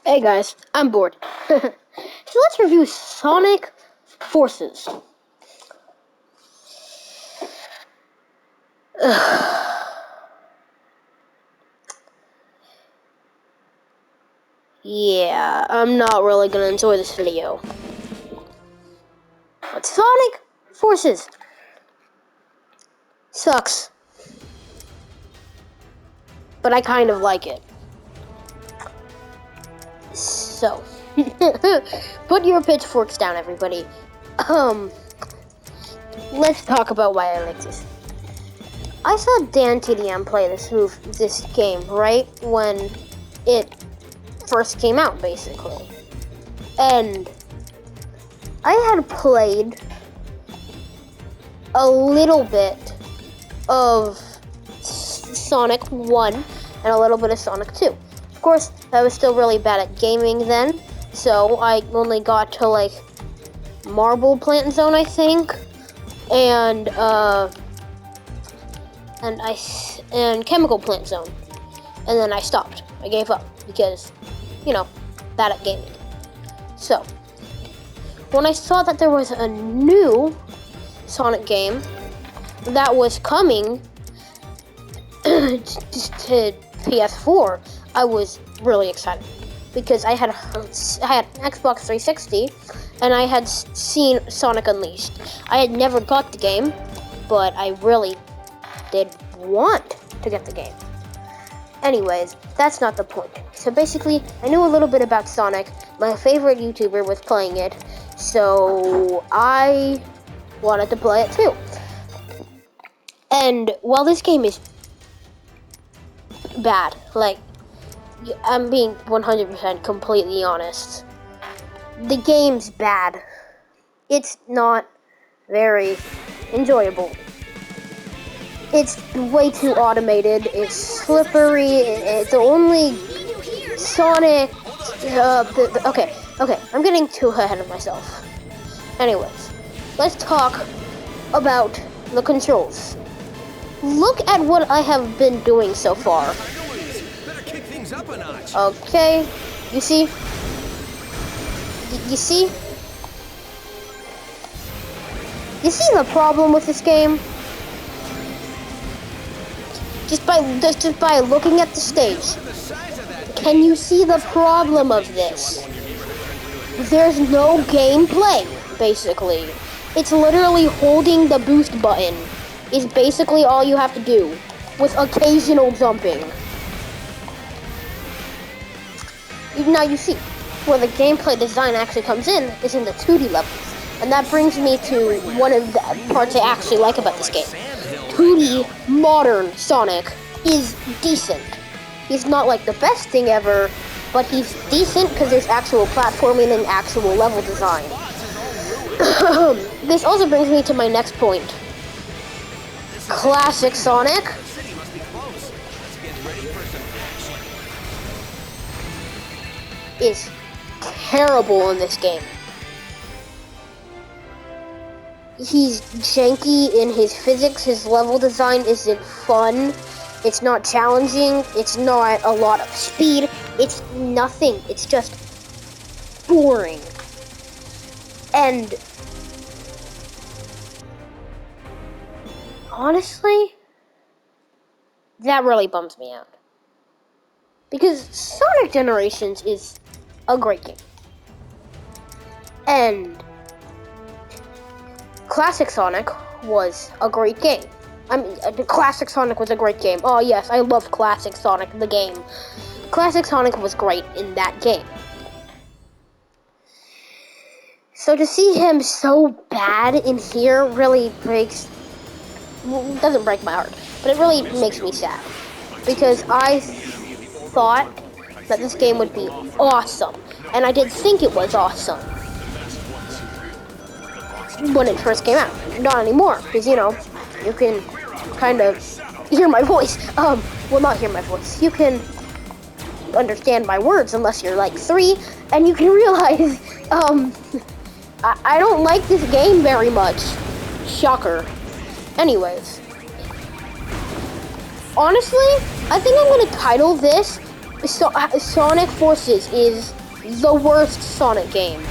Hey guys, I'm bored. So let's review Sonic Forces. Yeah, I'm not really gonna enjoy this video. But Sonic Forces sucks. But I kind of like it. So, put your pitchforks down, everybody. Let's talk about why I like this. I saw Dan TDM play this game right when it first came out, basically. And I had played a little bit of Sonic 1 and a little bit of Sonic 2. Of course, I was still really bad at gaming then, so I only got to like Marble Plant Zone, I think, and Chemical Plant Zone, and then I stopped. I gave up because, bad at gaming. So, when I saw that there was a new Sonic game that was coming to PS4, I was really excited because I had Xbox 360 and I had seen Sonic Unleashed. I had never got the game, but I really did want to get the game. Anyways, that's not the point. So basically, I knew a little bit about Sonic. My favorite YouTuber was playing it, so I wanted to play it too. And while this game is bad, like, I'm being 100% completely honest, the game's bad. It's not very enjoyable. It's way too automated, it's slippery, it's only Sonic, okay, I'm getting too ahead of myself. Anyways, let's talk about the controls. Look at what I have been doing so far. Okay, you see? You see? You see the problem with this game? Just by looking at the stage, can you see the problem of this? There's no gameplay, basically. It's literally holding the boost button is basically all you have to do, with occasional jumping. Now you see, where the gameplay design actually comes in is in the 2D levels. And that brings me to one of the parts I actually like about this game. 2D modern Sonic is decent. He's not like the best thing ever, but he's decent because there's actual platforming and actual level design. This also brings me to my next point. Classic Sonic is terrible in this game. He's janky in his physics, his level design isn't fun, it's not challenging, it's not a lot of speed, it's nothing, it's just boring. And honestly, that really bums me out. Because Sonic Generations is a great game. And Classic Sonic was a great game. Classic Sonic was a great game. Oh yes, I love Classic Sonic, the game. Classic Sonic was great in that game. So to see him so bad in here really doesn't break my heart, but it really makes me sad. Because I thought that this game would be awesome, and I did think it was awesome when it first came out. Not anymore, because you can kind of hear my voice. Well, not hear my voice. You can understand my words unless you're like 3, and you can realize, I don't like this game very much. Shocker. Anyways. Honestly, I think I'm gonna title this Sonic Forces is the worst Sonic game.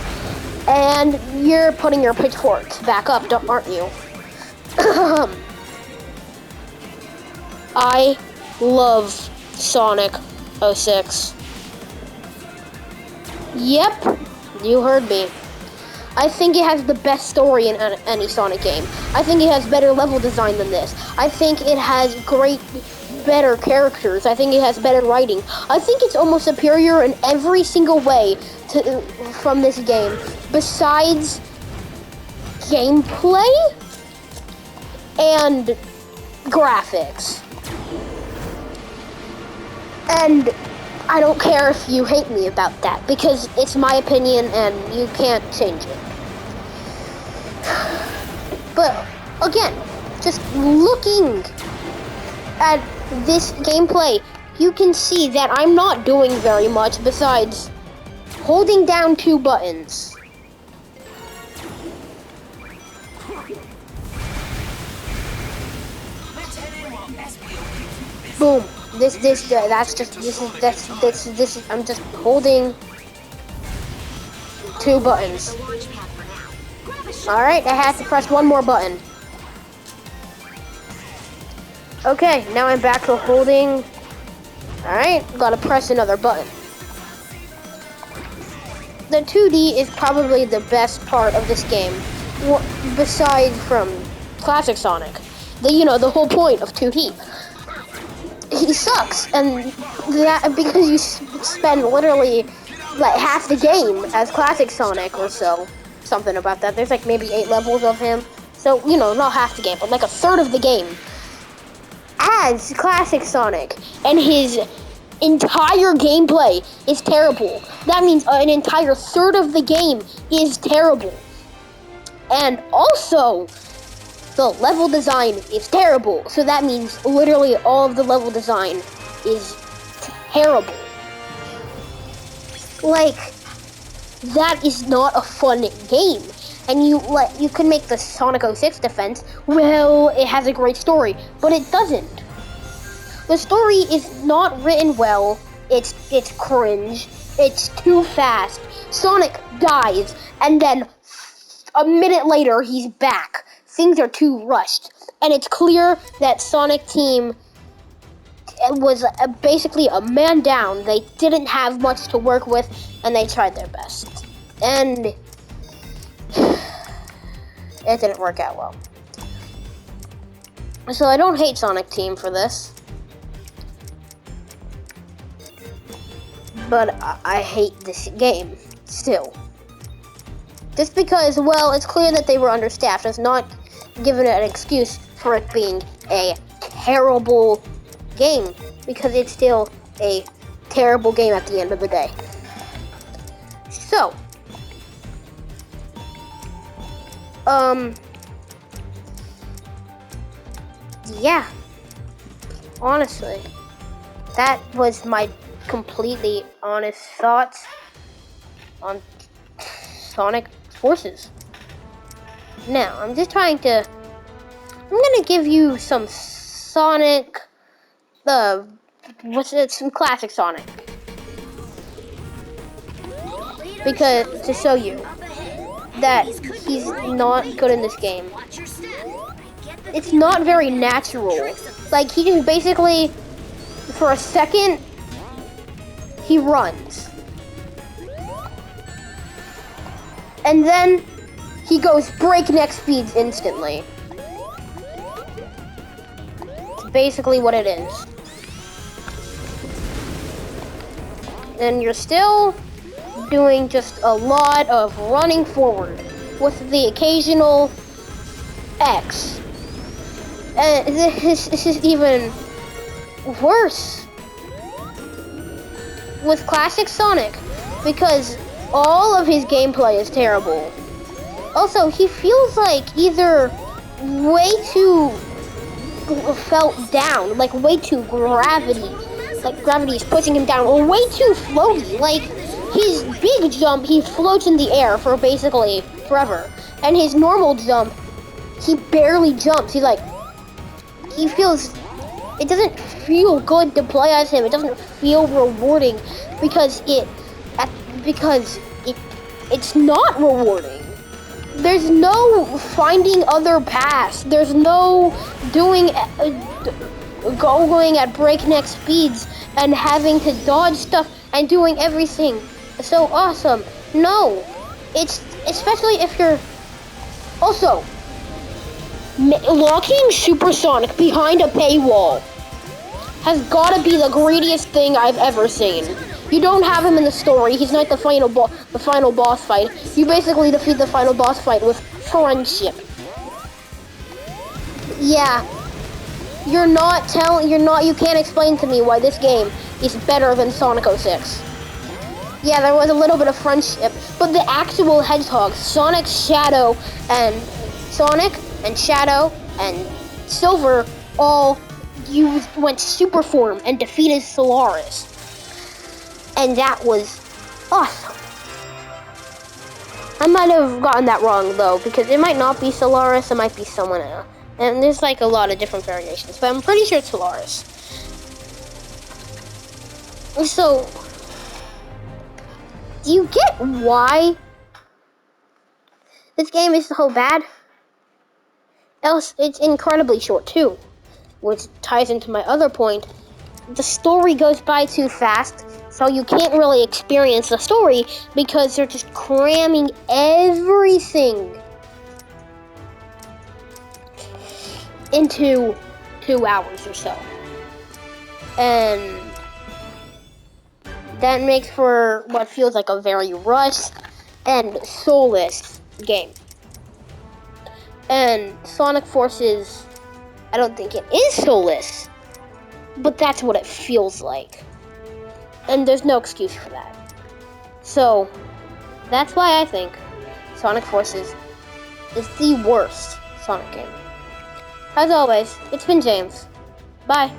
And you're putting your pitchforks back up, aren't you? I love Sonic 06. Yep, you heard me. I think it has the best story in any Sonic game. I think it has better level design than this. I think it has better characters. I think it has better writing. I think it's almost superior in every single way from this game, besides gameplay and graphics. And I don't care if you hate me about that, because it's my opinion and you can't change it. But again, just looking at this gameplay, you can see that I'm not doing very much besides holding down 2 buttons. Boom. I'm just holding 2 buttons. Alright, I have to press 1 more button. Okay, now I'm back to holding. Alright, gotta press another button. The 2D is probably the best part of this game, besides from Classic Sonic. The whole point of 2D. He sucks, and that because you spend literally like half the game as Classic Sonic or so. Something about that. There's like maybe 8 levels of him. So, not half the game, but like a third of the game as Classic Sonic. And his entire gameplay is terrible. That means an entire third of the game is terrible. And also, the level design is terrible. So that means literally all of the level design is terrible. Like, that is not a fun game. And you can make the Sonic 06 defense, well, it has a great story, but it doesn't. The story is not written well. It's cringe. It's too fast. Sonic dies, and then a minute later, he's back. Things are too rushed. And it's clear that Sonic Team was basically a man down. They didn't have much to work with, and they tried their best. And it didn't work out well. So I don't hate Sonic Team for this. But I hate this game, still. Just because, well, it's clear that they were understaffed. It's not given an excuse for it being a terrible game, because it's still a terrible game at the end of the day. So, yeah, honestly, that was my completely honest thoughts on Sonic Forces. Now, I'm gonna give you some Sonic, some classic Sonic. Because, to show you that he's not good in this game. It's not very natural. Like, he just basically, for a second, he runs. And then, he goes breakneck speeds instantly. It's basically what it is. And you're still doing just a lot of running forward with the occasional X. And this is even worse with Classic Sonic, because all of his gameplay is terrible. Also, he feels like either way too felt down, like way too gravity is pushing him down, or way too floaty. Like, his big jump, he floats in the air for basically forever. And his normal jump, he barely jumps. He feels it doesn't feel good to play as him. It doesn't feel rewarding because it's not rewarding. There's no finding other paths. There's no going at breakneck speeds and having to dodge stuff and doing everything so awesome. No, it's especially if you're also locking Supersonic behind a paywall has gotta be the greediest thing I've ever seen. You don't have him in the story. He's not the final boss fight. You basically defeat the final boss fight with friendship. Yeah. You can't explain to me why this game is better than Sonic 06. Yeah, there was a little bit of friendship, but the actual hedgehogs, Sonic, Shadow, and Silver all went super form and defeated Solaris. And that was awesome. I might have gotten that wrong though, because it might not be Solaris, it might be someone else. And there's like a lot of different variations, but I'm pretty sure it's Solaris. So, do you get why this game is so bad? Else, it's incredibly short too, which ties into my other point. The story goes by too fast, so you can't really experience the story because they're just cramming everything into 2 hours or so. And that makes for what feels like a very rushed and soulless game. And Sonic Forces, I don't think it is soulless, but that's what it feels like. And there's no excuse for that. So, that's why I think Sonic Forces is the worst Sonic game. As always, it's been James. Bye.